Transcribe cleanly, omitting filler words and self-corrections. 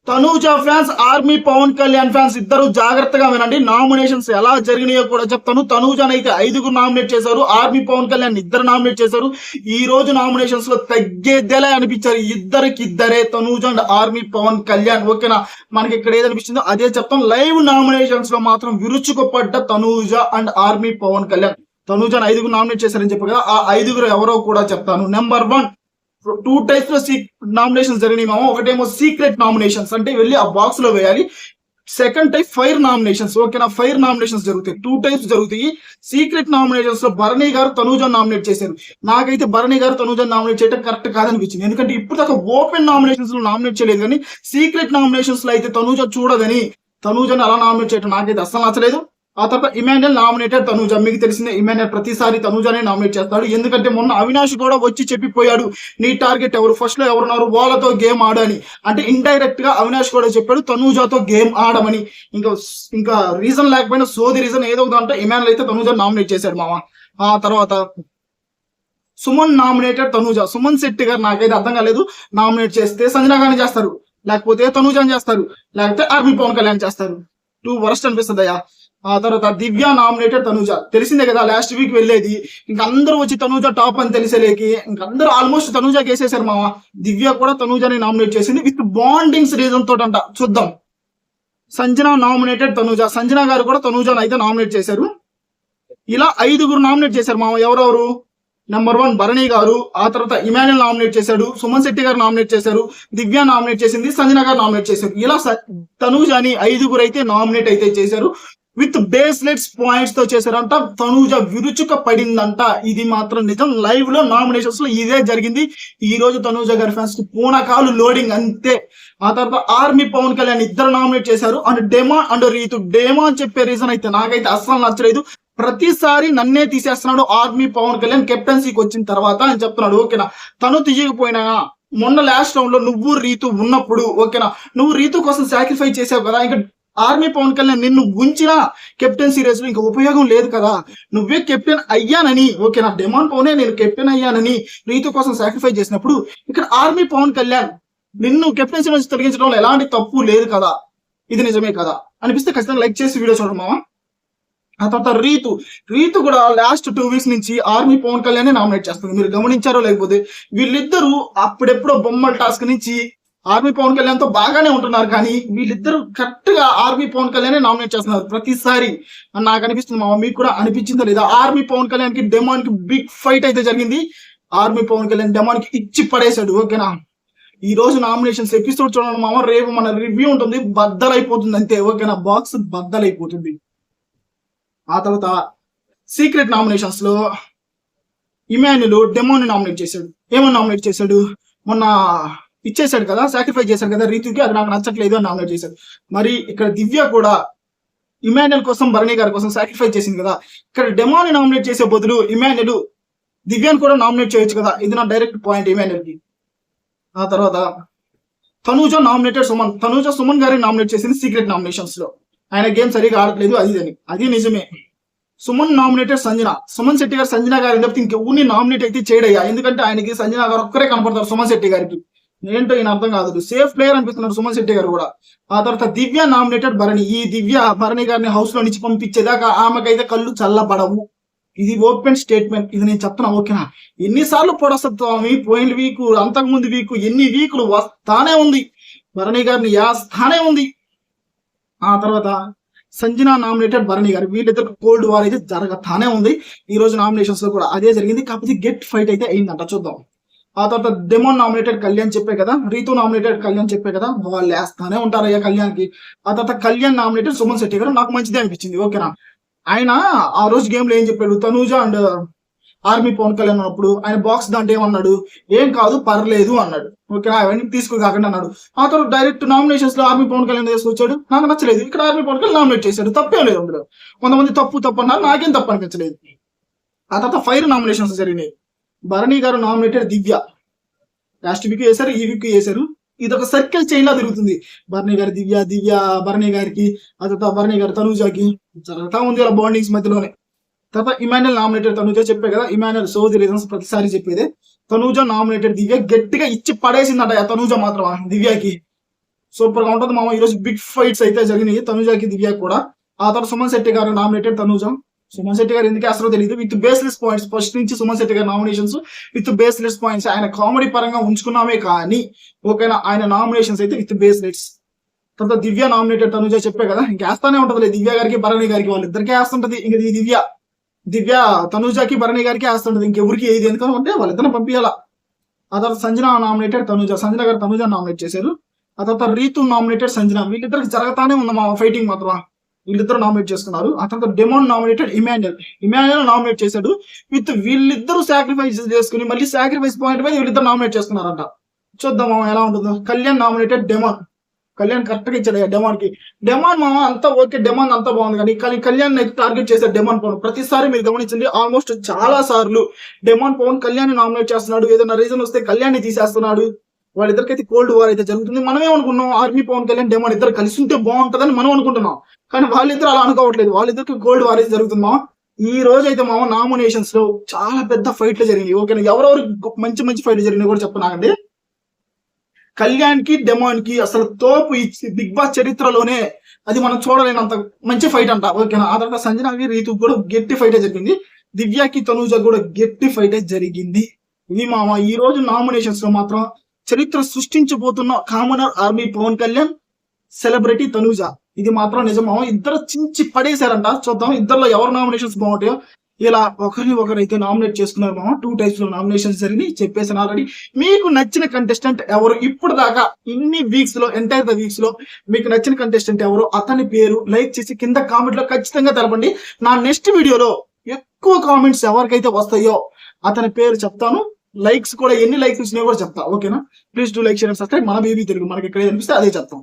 Tanuja fans, army Pawan Kalyan fans ఇద్దరు జాగ్రత్తగా వినండి. నామినేషన్స్ ఎలా జరిగినాయో కూడా చెప్తాను. తనూజని అయితే 5గురు నామినేట్ చేశారు, ఆర్మీ పవన్ కళ్యాణ్ ఇద్దరు నామినేట్ చేశారు. ఈ రోజు నామినేషన్స్ లో తగ్గేదేలే అనిపించారు ఇద్దరే, తనూజ అండ్ ఆర్మీ పవన్ కళ్యాణ్. ఓకేనా, మనకి ఇక్కడ ఏదనిపించిందో అదే చెప్తాం. లైవ్ నామినేషన్స్ లో మాత్రం విరుచుకుపడ్డ తనూజ అండ్ ఆర్మీ పవన్ కళ్యాణ్. తనూజని 5గురు నామినేట్ చేశారని చెప్పారు కదా, ఆ 5గురు ఎవరో కూడా చెప్తాను. నెంబర్ 1, 2 టైప్స్ లో నామినేషన్స్ జరిగినాయి మామ. ఒకటేమో సీక్రెట్ నామినేషన్స్, అంటే వెళ్ళి ఆ బాక్స్ లో వేయాలి. Second type fire nominations. ఓకేనా, ఫైర్ నామినేషన్స్ జరుగుతాయి. 2 టైప్స్ జరుగుతాయి. సీక్రెట్ నామినేషన్స్ లో భరణి గారు తనూజను నామినేట్ చేశారు. నాకైతే భరణి గారు తనూజను నామినేట్ చేయడం కరెక్ట్ కాదనిపించింది. ఎందుకంటే ఇప్పుడు దాకా ఓపెన్ నామినేషన్స్ లో నామినేట్ చేయలేదు, కానీ సీక్రెట్ నామినేషన్స్ లో అయితే తనూజ చూడదని తనూజను అలా నామినేట్ చేయడం నాకైతే అస్సలు నచ్చలేదు. ఆ తర్వాత ఇమాన్యుయల్ నామినేటెడ్ తనూజ. మీకు తెలిసిందే, ఇమాన్యుయల్ ప్రతిసారి తనూజనే నామినేట్ చేస్తాడు. ఎందుకంటే మొన్న అవినాష్ కూడా వచ్చి చెప్పిపోయాడు, నీ టార్గెట్ ఎవరు, ఫస్ట్ లో ఎవరున్నారు, వాళ్ళతో గేమ్ ఆడని. అంటే ఇండైరెక్ట్ గా అవినాష్ కూడా చెప్పాడు తనూజతో గేమ్ ఆడమని. ఇంకా రీజన్ లేకపోయినా సోది రీజన్ ఏదో అంటే ఇమాన్యుయల్ అయితే తనూజ నామినేట్ చేశాడు మామ. ఆ తర్వాత సుమన్ నామినేటెడ్ తనూజ. సుమన్ శెట్టి గారు నాకైతే అర్థం కాలేదు, నామినేట్ చేస్తే సంజన గారిని చేస్తారు, లేకపోతే తనూజని చేస్తారు, లేకపోతే ఆర్మీ పవన్ కళ్యాణ్ చేస్తారు. 2 వరస్ట్ అనిపిస్తుంది అయ్యా. ఆ తర్వాత దివ్య నామినేటెడ్ తనూజ. తెలిసిందే కదా, లాస్ట్ వీక్ వెళ్ళేది, ఇంక అందరూ వచ్చి తనూజ టాప్ అని తెలిసేలేకి ఇంక అందరూ ఆల్మోస్ట్ తనూజకి వేసేసారు మామ. దివ్య కూడా తనూజని నామినేట్ చేసింది విత్ బాండింగ్స్ రీజన్ తోటంట. చూద్దాం. సంజన నామినేటెడ్ తనూజ. సంజన గారు కూడా తనూజని అయితే నామినేట్ చేశారు. ఇలా 5గురు నామినేట్ చేశారు మామ. ఎవరెవరు? నెంబర్ 1 భరణి గారు, ఆ తర్వాత ఇమాన్యుయల్ నామినేట్ చేశాడు, సుమన్ శెట్టి గారు నామినేట్ చేశారు, దివ్య నామినేట్ చేసింది, సంజన గారు నామినేట్ చేశారు. ఇలా తనూజని 5గురు అయితే నామినేట్ అయితే చేశారు. విత్ బేస్లెట్స్ పాయింట్స్ తో చేశారంట. తనూజ విరుచుక పడిందంట. ఇది మాత్రం నిజం. లైవ్ లో నామినేషన్స్ లో ఇదే జరిగింది. ఈ రోజు తనూజ గారి ఫ్యాన్స్ కి పూనకాలు లోడింగ్ అంతే. ఆ తర్వాత ఆర్మీ పవన్ కళ్యాణ్ ఇద్దరు నామినేట్ చేశారు. And Dema and Ritu. డెమా అని చెప్పే రీజన్ అయితే నాకైతే అస్సలు నచ్చలేదు. ప్రతిసారి నన్నే తీసేస్తున్నాడు ఆర్మీ పవన్ కళ్యాణ్ కెప్టెన్సీకి వచ్చిన తర్వాత అని చెప్తున్నాడు. ఓకేనా, తను తీయకపోయినా మొన్న లాస్ట్ రౌండ్ లో నువ్వు రీతు ఉన్నప్పుడు, ఓకేనా, నువ్వు రీతు కోసం సాక్రిఫై చేసావు కదా, ఇంకా ఆర్మీ పవన్ కళ్యాణ్ నిన్ను ఉంచిన కెప్టెన్సీ రేస్ లో ఇంకా ఉపయోగం లేదు కదా, నువ్వే కెప్టెన్ అయ్యానని, ఓకేనా, డెమాన్ పవనే నేను కెప్టెన్ అయ్యానని రీతు కోసం సాక్రిఫై చేసినప్పుడు ఇక్కడ ఆర్మీ పవన్ కళ్యాణ్ నిన్ను కెప్టెన్సీ నుంచి తొలగించడంలో ఎలాంటి తప్పు లేదు కదా, ఇది నిజమే కదా అనిపిస్తే ఖచ్చితంగా లైక్ చేసి వీడియో చూడడం మామ. ఆ తర్వాత రీతు కూడా లాస్ట్ 2 వీక్స్ నుంచి ఆర్మీ పవన్ కళ్యాణ్ నామినేట్ చేస్తుంది. మీరు గమనించారో లేకపోతే, వీళ్ళిద్దరూ అప్పుడెప్పుడో బొమ్మల టాస్క్ నుంచి ఆర్మీ పవన్ కళ్యాణ్ తో బాగానే ఉంటున్నారు, కానీ వీళ్ళిద్దరు కరెక్ట్ గా ఆర్మీ పవన్ కళ్యాణ్ నామినేట్ చేస్తున్నారు ప్రతిసారి అని నాకు అనిపిస్తుంది మామ. మీకు కూడా అనిపించిందో లేదా? ఆర్మీ పవన్ కళ్యాణ్ కి డెమాన్ కి బిగ్ ఫైట్ అయితే జరిగింది. ఆర్మీ పవన్ కళ్యాణ్ డెమాన్ కి ఇచ్చి పడేశాడు. ఓకేనా, ఈ రోజు నామినేషన్స్ ఎపిసోడ్ చూడండి మామ. రేపు మన రివ్యూ ఉంటుంది, బద్దలైపోతుంది అంతే. ఓకేనా, బాక్స్ బద్దలైపోతుంది. ఆ తర్వాత సీక్రెట్ నామినేషన్స్ లో ఇమాన్యుల్ డెమోని నామినేట్ చేశాడు. ఏమని నామినేట్ చేశాడు? మొన్న ఇచ్చేసాడు కదా, సాక్రిఫై చేశాడు కదా రీతుకి, అది నాకు నచ్చట్లేదు అని నామినేట్ చేశాడు. మరి ఇక్కడ దివ్య కూడా ఇమాన్యుల్ కోసం భరణి గారి కోసం సాక్రిఫై చేసింది కదా, ఇక్కడ డెమోని నామినేట్ చేసే బదులు ఇమాన్యుల్ దివ్యాని కూడా నామినేట్ చేయొచ్చు కదా, ఇది నా డైరెక్ట్ పాయింట్ ఇమాన్యుల్ కి. ఆ తర్వాత తనూజ నామినేటెడ్ సుమన్. తనూజ సుమన్ గారిని నామినేట్ చేసింది సీక్రెట్ నామినేషన్స్ లో. ఆయన గేమ్ సరిగా ఆడట్లేదు, అది నిజమే. సుమన్ నామినేటెడ్ సంజన. సుమన్ శెట్టి గారు సంజన గారి తప్పితే ఇంకెవరిని నామినేట్ అయితే చేయడయ్యా, ఎందుకంటే ఆయనకి సంజన గారు ఒక్కరే కనపడతారు సుమన్ శెట్టి గారికి. ఏంటో ఈయన అర్థం కాదు, సేఫ్ ప్లేయర్ అనిపిస్తున్నారు సుమన్ శెట్టి గారు కూడా. ఆ తర్వాత దివ్య నామినేటెడ్ భరణి. ఈ దివ్య భరణి గారిని హౌస్ లో నుంచి పంపించేదాకా ఆమెకైతే కళ్ళు చల్లబడవు. ఇది ఓపెన్ స్టేట్మెంట్, ఇది నేను చెప్తున్నా. ఓకేనా, ఎన్నిసార్లు పొడస్తుంది స్వామి, పోయిన వీక్, అంతకు ముందు వీక్, ఎన్ని వీకులు వస్తానే ఉంది, భరణి గారిని యాస్తానే ఉంది. ఆ తర్వాత సంజన నామినేటెడ్ భరణి గారు. వీళ్ళిద్దరు కోల్డ్ వార్ అయితే జరగతానే ఉంది. ఈ రోజు నామినేషన్స్ లో కూడా అదే జరిగింది, కాకపోతే గెట్ ఫైట్ అయితే అయిందంట. చూద్దాం. ఆ తర్వాత డెమోన్ నామినేటెడ్ కళ్యాణ్ చెప్పే కదా, రీతు నామినేటెడ్ కళ్యాణ్ చెప్పే కదా, వాళ్ళు వేస్తానే ఉంటారు అయ్యా కళ్యాణ్ కి. ఆ తర్వాత కళ్యాణ్ నామినేటెడ్ సుమన్ శెట్టి గారు. నాకు మంచిదే అనిపించింది. ఓకేనా, ఆయన ఆ రోజు గేమ్ లో ఏం చెప్పాడు, తనూజ అండ్ ఆర్మీ పవన్ కళ్యాణ్ ఉన్నప్పుడు ఆయన బాక్స్ దాంట్లో ఏమన్నాడు, ఏం కాదు పర్లేదు అన్నాడు. ఓకేనా, అవన్నీ తీసుకురాకండి అన్నాడు. ఆ తర్వాత డైరెక్ట్ నామినేషన్స్ లో ఆర్మీ పవన్ కళ్యాణ్ తీసుకొచ్చాడు, నాకు నచ్చలేదు. ఇక్కడ ఆర్మీ పవన్ కళ్యాణ్ నామినేట్ చేశాడు, తప్పేం లేదు అందులో. కొంతమంది తప్పు అన్నారు, నాకేం తప్పు అనిపించలేదు. ఆ తర్వాత ఫైర్ నామినేషన్స్ జరిగినాయి. భరణి గారు నామినేటెడ్ దివ్య. లాస్ట్ వీక్ వేశారు, ఈ వీక్ వేశారు. ఇది ఒక సర్కిల్ చైన్ లా తిరుగుతుంది. భరణి గారి దివ్య భరణి గారికి, ఆ తర్వాత భరణి గారి తనూజకి జరుగుతా ఉంది అలా బాండింగ్స్ మధ్యలోనే. తర్వాత ఇమాన్యుల్ నామినేటెడ్ తనూజ చెప్పే కదా, ఇమాన్యుల్ సోది రీజన్స్ ప్రతిసారి చెప్పేదే. తనూజ నామినేటెడ్ దివ్య. గట్టిగా ఇచ్చి పడేసిందట తనూజ మాత్రం దివ్యకి. సూపర్ గా ఉంటుంది మామ. ఈ రోజు బిగ్ ఫైట్స్ అయితే జరిగినాయి తనుజాకి దివ్యాకి కూడా. ఆ తర్వాత సుమన్ శెట్టి గారు నామినేటెడ్ తనుజ. సుమన్ శెట్టి గారు ఎందుకు వేస్తారో తెలియదు. విత్ బేస్లెస్ పాయింట్స్ ఫస్ట్ నుంచి సుమన్ శెట్టి గారి నామినేషన్స్ విత్ బేస్లెస్ పాయింట్స్. ఆయన కామెడీ పరంగా ఉంచుకున్నామే కానీ ఓకేనా, ఆయన నామినేషన్స్ అయితే విత్ బేస్లెట్స్. తర్వాత దివ్య నామినేటెడ్ తనుజ చెప్పే కదా, ఇంకేస్తానే ఉంటది దివ్య గారికి భరణి గారికి, వాళ్ళిద్దరికీ వేస్తుంటది. ఇంక ఈ దివ్య తనుజాకి భరణి గారికి వేస్తుంటది, ఇంకెవరికి ఏది ఎందుకంటే వాళ్ళిద్దరిని పంపించాలా. ఆ తర్వాత సంజన నామినేటెడ్ తనుజ, సంజన గారు తనుజ నామినేట్ చేశారు. ఆ తర్వాత రీతు నామినేటెడ్ సంజన. వీళ్ళిద్దరికి జరగతానే ఉంది మా ఫైటింగ్ మాత్రం, వీళ్ళిద్దరు నామినేట్ చేసుకున్నారు. ఆ తర్వాత డెమోన్ నామినేటెడ్ ఇమాన్యుయల్ నామినేట్ చేశాడు. విత్ వీళ్ళిద్దరు సాక్రిఫైస్ చేసుకుని మళ్ళీ సాక్రిఫైస్ పాయింట్ మీద వీళ్ళిద్దరు నామినేట్ చేసుకున్నారంట. చూద్దాం మామ ఎలా ఉంటుందో. Kalyan nominated demon. Kalyan correct గా ఇచ్చాడు డెమాన్ కి. డెమాన్ మామ అంతా ఓకే, డెమాన్ అంతా బాగుంది కానీ కళ్యాణ్ టార్గెట్ చేశాడు డెమాన్ పవన్. ప్రతిసారి మీరు గమనించండి, ఆల్మోస్ట్ చాలా సార్లు డెమాన్ పవన్ కళ్యాణ్ నామినేట్ చేస్తున్నాడు. ఏదైనా రీజన్ వస్తే కళ్యాణ్ తీసేస్తున్నాడు. వాళ్ళిద్దరికైతే కోల్డ్ వార్ అయితే జరుగుతుంది. మనమే అనుకున్నాం ఆర్మీ పవన్ కళ్యాణ్ డెమాన్ ఇద్దరు కలిసి ఉంటే బాగుంటుందని మనం అనుకుంటున్నాం, కానీ వాళ్ళిద్దరు అలా అనుకోవట్లేదు. వాళ్ళిద్దరికి గోల్డ్ వార్ అయితే జరుగుతుందా. ఈ రోజు అయితే మామ నామినేషన్స్ లో చాలా పెద్ద ఫైట్లు జరిగినాయి. ఓకేనా, ఎవరెవరు మంచి మంచి ఫైట్లు జరిగినాయి కూడా చెప్తున్నానండి. కళ్యాణ్ కి డెమాన్ కి అసలు తోపు ఇచ్చి బిగ్ బాస్ చరిత్రలోనే అది మనం చూడలేనంత మంచి ఫైట్ అంట. ఓకేనా, ఆ తర్వాత సంజనాకి రీతు కూడా గట్టి ఫైట్ జరిగింది. దివ్యాకి తనూజ కూడా గట్టి ఫైట్ జరిగింది. ఇది మామ ఈ రోజు నామినేషన్స్ లో మాత్రం చరిత్ర సృష్టించబోతున్న commoner army Pawan Kalyan, celebrity Tanuja. ఇది మాత్రం నిజం మామ. ఇద్దరు చించి పడేశారంట. చూద్దాం ఇద్దరులో ఎవరు నామినేషన్స్ బాగుంటాయో. ఇలా ఒకరిని ఒకరైతే నామినేట్ చేసుకున్నారు మామ. 2 types లో నామినేషన్స్ జరిగి చెప్పేసాను ఆల్రెడీ. మీకు నచ్చిన కంటెస్టెంట్ ఎవరు ఇప్పుడు దాకా ఇన్ని వీక్స్ లో, ఎంటైర్ ద వీక్స్ లో మీకు నచ్చిన కంటెస్టెంట్ ఎవరు, అతని పేరు లైక్ చేసి కింద కామెంట్ లో ఖచ్చితంగా తెలపండి. నా నెక్స్ట్ వీడియోలో ఎక్కువ కామెంట్స్ ఎవరికైతే వస్తాయో అతని పేరు చెప్తాను. లైక్స్ కూడా ఎన్ని లైక్స్ వచ్చినాయో కూడా చెప్తా. ఓకేనా, please do like share and subscribe. మన బేబీ తెలుగు, మనకి ఎక్కడ కనిపిస్తే అదే చెప్తాం.